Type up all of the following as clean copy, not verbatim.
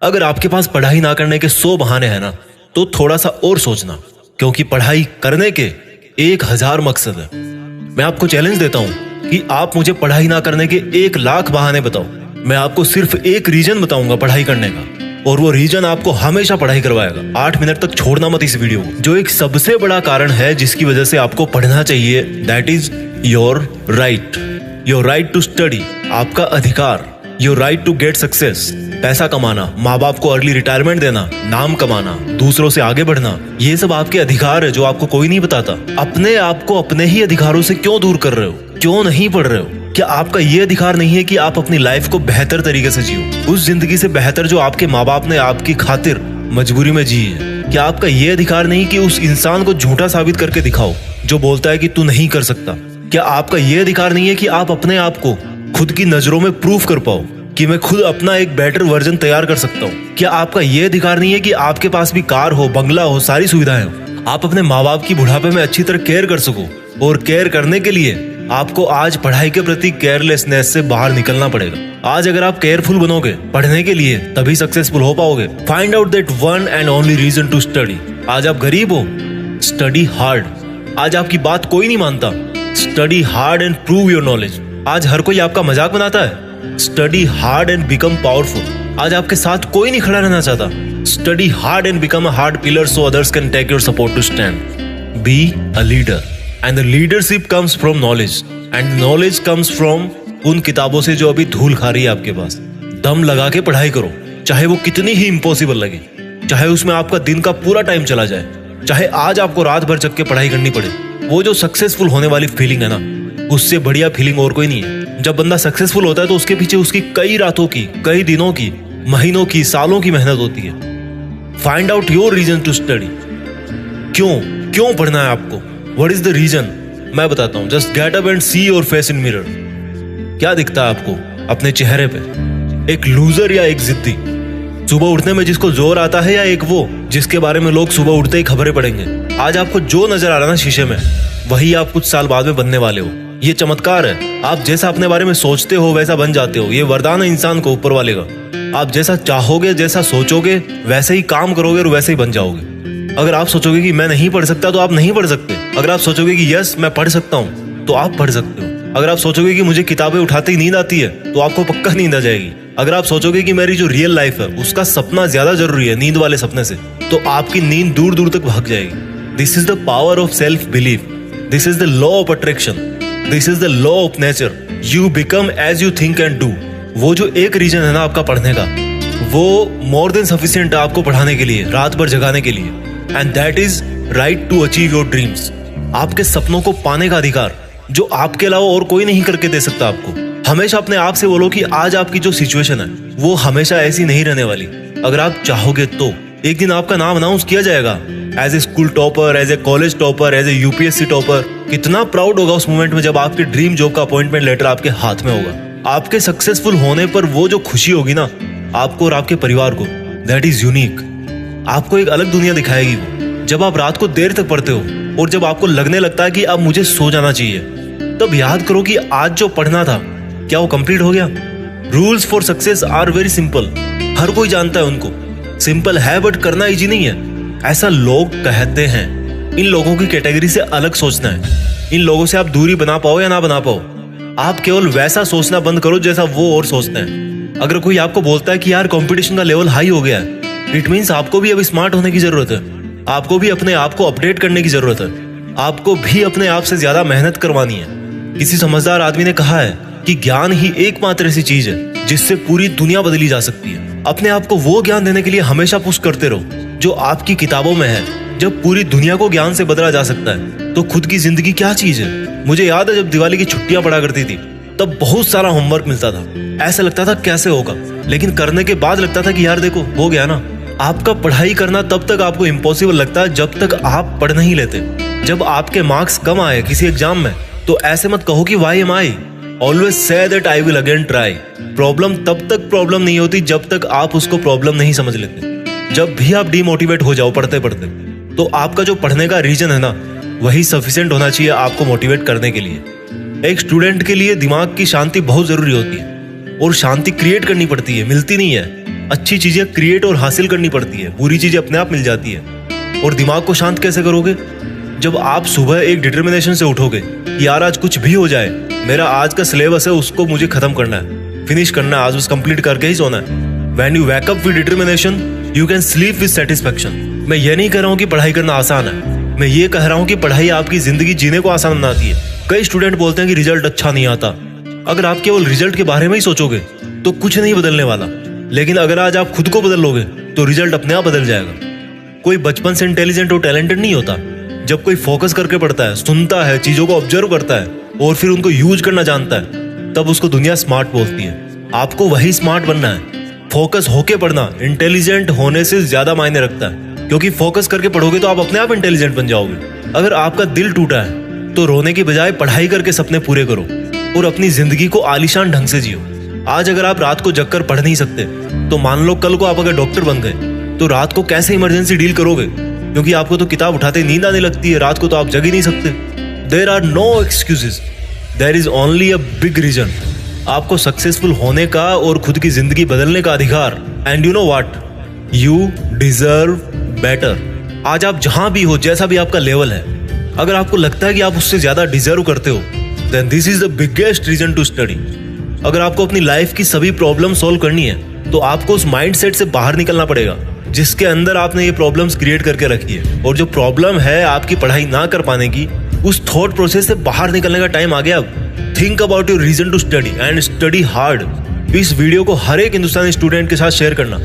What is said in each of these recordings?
अगर आपके पास पढ़ाई ना करने के 100 बहाने हैं ना, तो थोड़ा सा और सोचना, क्योंकि पढ़ाई करने के 1000 मकसद है। मैं आपको चैलेंज देता हूं कि आप मुझे पढ़ाई ना करने के 1,00,000 बहाने बताओ। मैं आपको सिर्फ एक रीजन बताऊंगा पढ़ाई करने का, और वो रीजन आपको हमेशा पढ़ाई करवाएगा। 8 मिनट तक छोड़ना मत इस वीडियो को। जो एक सबसे बड़ा कारण है जिसकी वजह से आपको पढ़ना चाहिए, that is your right to study. आपका अधिकार, your right to get success. पैसा कमाना, माँ बाप को अर्ली रिटायरमेंट देना, नाम कमाना, दूसरों से आगे बढ़ना, ये सब आपके अधिकार है जो आपको कोई नहीं बताता। अपने आप को अपने ही अधिकारों से क्यों दूर कर रहे हो? क्यों नहीं पढ़ रहे हो? क्या आपका ये अधिकार नहीं है कि आप अपनी लाइफ को बेहतर तरीके से जियो, उस जिंदगी से बेहतर जो आपके माँ बाप ने आपकी खातिर मजबूरी में जी है? क्या आपका ये अधिकार नहीं कि उस इंसान को झूठा साबित करके दिखाओ जो बोलता है कि तू नहीं कर सकता? क्या आपका ये अधिकार नहीं है कि आप अपने आप को खुद की नजरों में प्रूफ कर पाओ कि मैं खुद अपना एक बेटर वर्जन तैयार कर सकता हूँ? क्या आपका ये अधिकार नहीं है कि आपके पास भी कार हो, बंगला हो, सारी सुविधाएं हो, आप अपने माँ बाप की बुढ़ापे में अच्छी तरह केयर कर सको? और केयर करने के लिए आपको आज पढ़ाई के प्रति केयरलेसनेस से बाहर निकलना पड़ेगा। आज अगर आप केयरफुल बनोगे पढ़ने के लिए, तभी सक्सेसफुल हो पाओगे। Find out that one and only reason to study. आज आप गरीब हो, स्टडी हार्ड। आज आपकी बात कोई नहीं मानता, study hard and prove your knowledge. आज हर कोई आपका मजाक बनाता है, study hard and become powerful. आज आपके साथ कोई नहीं खड़ा रहना चाहता, study hard and become a hard pillar so others can take your support to stand. Be a leader and the leadership comes from knowledge and knowledge comes from उन किताबों से जो अभी धूल खा रही है आपके पास। दम लगा के पढ़ाई करो, चाहे वो कितनी ही इम्पॉसिबल लगे, चाहे उसमें आपका दिन का पूरा टाइम चला जाए, चाहे आज आपको रात भर जग के पढ़ाई करनी पड़े। वो जो सक्सेसफुल होने वाली फीलिंग है ना, उससे बढ़िया फीलिंग और कोई नहीं है। जब बंदा सक्सेसफुल होता है तो उसके पीछे उसकी कई रातों की, कई दिनों की, महीनों की, सालों की मेहनत होती है। Find out your reason to study. क्यों पढ़ना है आपको? What is the reason? मैं बताता हूं। Just get up and see your face in mirror. क्या दिखता है आपको अपने चेहरे पे? एक लूजर या एक जिद्दी? सुबह उठने में जिसको जोर आता है, या एक वो जिसके बारे में लोग सुबह उठते ही खबरें पढ़ेंगे? आज आपको जो नजर आ रहा है ना शीशे में, वही आप कुछ साल बाद में बनने वाले हो। ये चमत्कार है। आप जैसा अपने बारे में सोचते हो वैसा बन जाते हो। ये वरदान है इंसान को ऊपर वाले का। आप जैसा चाहोगे, जैसा सोचोगे, वैसे ही काम करोगे और वैसे ही बन जाओगे। अगर आप सोचोगे कि मैं नहीं पढ़ सकता, तो आप नहीं पढ़ सकते। अगर आप सोचोगे कि यस मैं पढ़ सकता हूँ, तो आप पढ़ सकते हो। अगर आप सोचोगे कि मुझे किताबें उठाते ही नींद आती है, तो आपको पक्का नींद आ जाएगी। अगर आप सोचोगे कि मेरी जो रियल लाइफ है उसका सपना ज्यादा जरूरी है नींद वाले सपने से, तो आपकी नींद दूर दूर तक भाग जाएगी। This is the power of self belief. This is the law of attraction. This is the law of nature. You become as you think and do. वो जो एक रीजन है ना आपका पढ़ने का, वो मोर देन सफिशिएंट है आपको पढ़ाने के लिए, रात भर जगाने के लिए। And that is right to achieve your dreams. आपके सपनों को पाने का अधिकार जो आपके अलावा और कोई नहीं करके दे सकता आपको। हमेशा अपने आप से बोलो कि आज आपकी जो सिचुएशन है वो हमेशा ऐसी नहीं रहने वाली। अगर आप चाहोगे तो एक दिन आपका नाम अनाउंस किया जाएगा as a school topper, as a college topper, as a UPSC topper. कितना प्राउड होगा उस मोमेंट में जब आपके ड्रीम जॉब का अपॉइंटमेंट लेटर आपके हाथ में होगा। आपके सक्सेसफुल होने पर वो जो खुशी होगी ना आपको और आपके परिवार को, दैट इज यूनिक। आपको एक अलग दुनिया दिखाएगी वो। जब आप रात को देर तक पढ़ते हो और जब आपको लगने लगता है कि अब मुझे सो जाना चाहिए, तब याद करो कि आज जो पढ़ना था क्या वो कंप्लीट हो गया? Rules for success are very simple. हर कोई जानता है उनको। सिंपल है बट करना इजी नहीं है, ऐसा लोग कहते हैं। इन लोगों की कैटेगरी से अलग सोचना है। इन लोगों से आप दूरी बना पाओ या ना बना पाओ, आप केवल वैसा सोचना बंद करो जैसा वो और सोचते हैं। अगर कोई आपको बोलता है कि यार कंपटीशन का लेवल हाई हो गया है, इट मीन्स आपको भी अब स्मार्ट होने की जरूरत है। आपको भी अपने आप को अपडेट करने की जरूरत है। आपको भी अपने आप से ज्यादा मेहनत करवानी है। किसी समझदार आदमी ने कहा है कि ज्ञान ही एकमात्र ऐसी चीज है जिससे पूरी दुनिया बदली जा सकती है। अपने आप को वो ज्ञान देने के लिए हमेशा पुश करते रहो जो आपकी किताबों में है। जब पूरी दुनिया को ज्ञान से बदला जा सकता है तो खुद की जिंदगी क्या चीज है? मुझे याद है जब दिवाली की छुट्टियां पड़ा करती थी, तब बहुत सारा होमवर्क मिलता था। ऐसा लगता था कैसे होगा, लेकिन करने के बाद लगता था कि यार देखो हो गया ना। आपका पढ़ाई करना तब तक आपको इम्पॉसिबल लगता है जब तक आप पढ़ नहीं लेते। जब आपके मार्क्स कम आए किसी एग्जाम में, तो ऐसे मत कहो कि why am I. Always say that I will again try. Problem तब तक प्रॉब्लम नहीं होती जब तक आप उसको प्रॉब्लम नहीं समझ लेते। जब भी आप डीमोटिवेट हो जाओ पढ़ते पढ़ते, तो आपका जो पढ़ने का रीजन है ना, वही सफिशिएंट होना चाहिए आपको मोटिवेट करने के लिए। एक स्टूडेंट के लिए दिमाग की शांति बहुत जरूरी होती है, और शांति क्रिएट करनी पड़ती है, मिलती नहीं है। अच्छी चीजें क्रिएट और हासिल करनी पड़ती है, बुरी चीजें अपने आप मिल जाती है। और दिमाग को शांत कैसे करोगे? जब आप सुबह एक डिटर्मिनेशन से उठोगे कि यार आज कुछ भी हो जाए, मेरा आज का सिलेबस है उसको मुझे खत्म करना है, फिनिश करना है, आज उस कंप्लीट करके ही सोना है। When you wake up with determination, you can sleep with satisfaction. मैं ये नहीं कह रहा हूँ कि पढ़ाई करना आसान है, मैं ये कह रहा हूँ कि पढ़ाई आपकी जिंदगी जीने को आसान बनाती है। कई स्टूडेंट बोलते हैं कि रिजल्ट अच्छा नहीं आता। अगर आप केवल रिजल्ट के बारे में ही सोचोगे तो कुछ नहीं बदलने वाला, लेकिन अगर आज आप खुद को बदल लोगे तो रिजल्ट अपने आप बदल जाएगा। कोई बचपन से इंटेलिजेंट और टैलेंटेड नहीं होता। जब कोई फोकस करके पढ़ता है, सुनता है, चीजों को ऑब्जर्व करता है और फिर उनको यूज करना जानता है, तब उसको दुनिया स्मार्ट बोलती है। आपको वही स्मार्ट बनना है। फोकस होके पढ़ना इंटेलिजेंट होने से ज्यादा मायने रखता है, क्योंकि फोकस करके पढ़ोगे तो आप अपने आप इंटेलिजेंट बन जाओगे। अगर आपका दिल टूटा है तो रोने की बजाय पढ़ाई करके सपने पूरे करो और अपनी जिंदगी को आलीशान ढंग से जियो। आज अगर आप रात को जगकर पढ़ नहीं सकते तो मान लो कल को आप अगर डॉक्टर बन गए तो रात को कैसे इमरजेंसी डील करोगे? क्योंकि आपको तो किताब उठाते नींद आने लगती है, रात को तो आप जग ही नहीं सकते। There are no excuses, there is only a big reason. आपको सक्सेसफुल होने का और खुद की जिंदगी बदलने का अधिकार। And you know what, you deserve better. आज आप जहां भी हो, जैसा भी आपका लेवल है, अगर आपको लगता है कि आप उससे ज्यादा डिजर्व करते हो, then this is the biggest reason to study. अगर आपको अपनी लाइफ की सभी प्रॉब्लम सॉल्व करनी है तो आपको उस माइंडसेट से बाहर निकलना पड़ेगा जिसके अंदर आपने ये प्रॉब्लम्स क्रिएट करके रखी है। और जो प्रॉब्लम है आपकी पढ़ाई ना कर पाने की, उस थॉट प्रोसेस से बाहर निकलने का टाइम आ गया अब। Think about your reason to study and study hard. इस वीडियो को हर एक हिंदुस्तानी स्टूडेंट के साथ शेयर करना,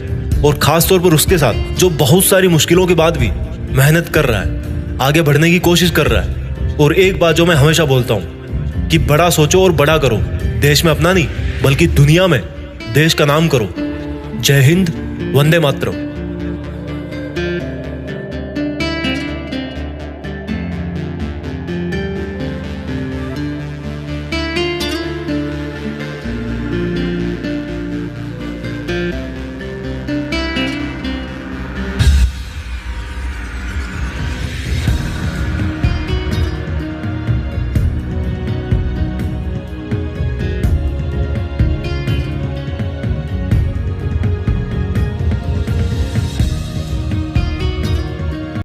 और खास तौर पर उसके साथ जो बहुत सारी मुश्किलों के बाद भी मेहनत कर रहा है, आगे बढ़ने की कोशिश कर रहा है। और एक बात जो मैं हमेशा बोलता हूँ कि बड़ा सोचो और बड़ा करो। देश में अपना नहीं बल्कि दुनिया में देश का नाम करो। जय हिंद, वंदे मातरम।